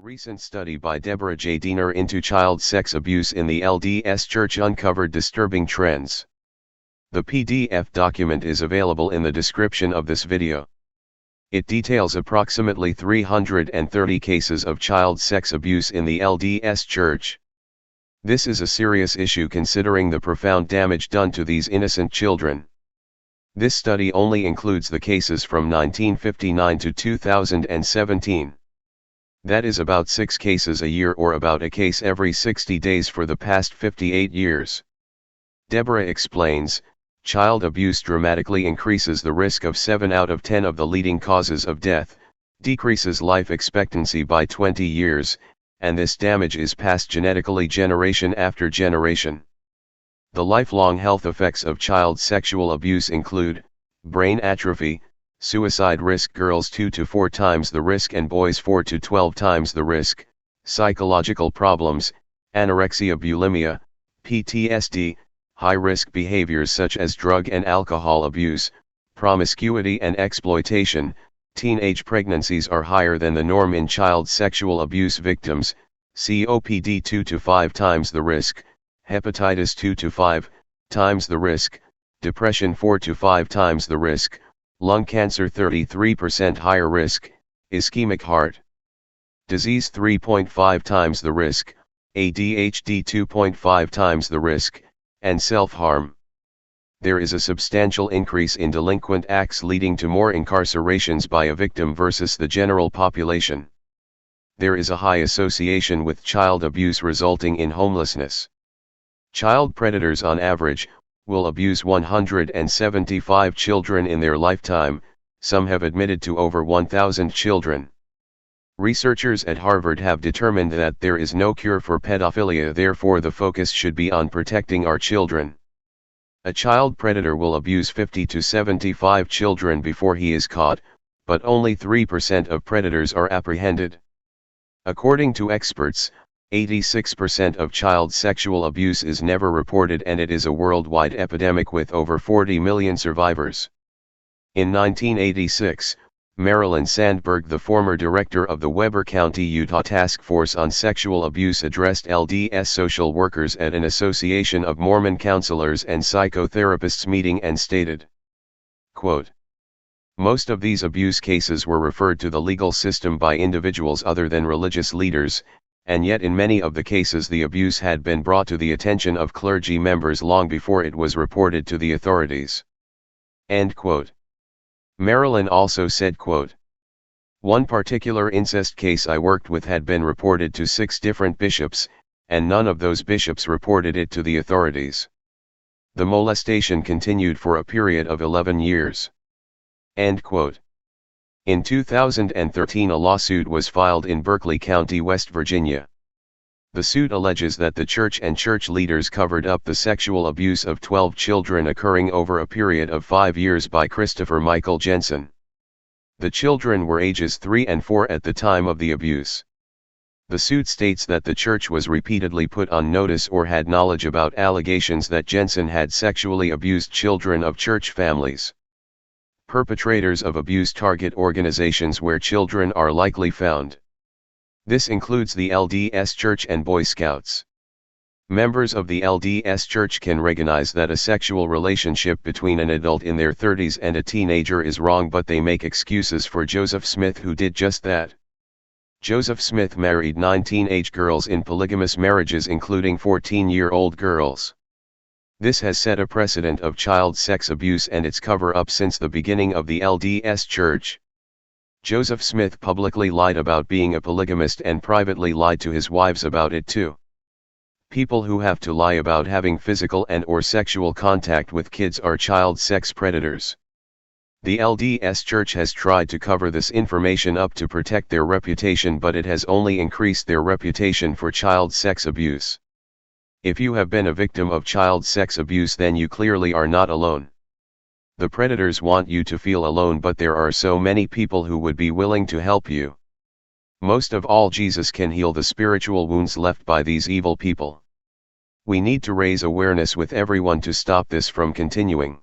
recent study by Deborah J. Diener into child sex abuse in the LDS Church uncovered disturbing trends. The PDF document is available in the description of this video. It details approximately 330 cases of child sex abuse in the LDS Church. This is a serious issue considering the profound damage done to these innocent children. This study only includes the cases from 1959 to 2017. That is about 6 cases a year, or about a case every 60 days for the past 58 years. Deborah explains, child abuse dramatically increases the risk of 7 out of 10 of the leading causes of death, decreases life expectancy by 20 years, and this damage is passed genetically generation after generation. The lifelong health effects of child sexual abuse include brain atrophy, suicide risk, girls 2 to 4 times the risk and boys 4 to 12 times the risk, psychological problems, anorexia, bulimia, PTSD, high-risk behaviors such as drug and alcohol abuse, promiscuity and exploitation. Teenage pregnancies are higher than the norm in child sexual abuse victims, COPD 2 to 5 times the risk, hepatitis 2 to 5 times the risk, depression 4 to 5 times the risk, lung cancer 33% higher risk, ischemic heart disease 3.5 times the risk, ADHD 2.5 times the risk, and self-harm. There is a substantial increase in delinquent acts, leading to more incarcerations by a victim versus the general population. There is a high association with child abuse resulting in homelessness. Child predators on average will abuse 175 children in their lifetime. Some have admitted to over 1,000 children. Researchers at Harvard have determined that there is no cure for pedophilia, therefore the focus should be on protecting our children. A child predator will abuse 50 to 75 children before he is caught, but only 3% of predators are apprehended. According to experts, 86% of child sexual abuse is never reported, and it is a worldwide epidemic with over 40 million survivors. In 1986, Marilyn Sandberg, the former director of the Weber County, Utah Task Force on Sexual Abuse, addressed LDS social workers at an Association of Mormon Counselors and Psychotherapists meeting and stated, quote, "Most of these abuse cases were referred to the legal system by individuals other than religious leaders, and yet in many of the cases the abuse had been brought to the attention of clergy members long before it was reported to the authorities." End quote. Marilyn also said, quote, "One particular incest case I worked with had been reported to 6 different bishops, and none of those bishops reported it to the authorities. The molestation continued for a period of 11 years. End quote. In 2013, a lawsuit was filed in Berkeley County, West Virginia. The suit alleges that the church and church leaders covered up the sexual abuse of 12 children occurring over a period of 5 years by Christopher Michael Jensen. The children were ages 3 and 4 at the time of the abuse. The suit states that the church was repeatedly put on notice or had knowledge about allegations that Jensen had sexually abused children of church families. Perpetrators of abuse target organizations where children are likely found. This includes the LDS Church and Boy Scouts. Members of the LDS Church can recognize that a sexual relationship between an adult in their 30s and a teenager is wrong, but they make excuses for Joseph Smith, who did just that. Joseph Smith married 9 teenage girls in polygamous marriages, including 14-year-old girls. This has set a precedent of child sex abuse and its cover-up since the beginning of the LDS Church. Joseph Smith publicly lied about being a polygamist and privately lied to his wives about it too. People who have to lie about having physical and/or sexual contact with kids are child sex predators. The LDS Church has tried to cover this information up to protect their reputation, but it has only increased their reputation for child sex abuse. If you have been a victim of child sex abuse, then you clearly are not alone. The predators want you to feel alone, but there are so many people who would be willing to help you. Most of all, Jesus can heal the spiritual wounds left by these evil people. We need to raise awareness with everyone to stop this from continuing.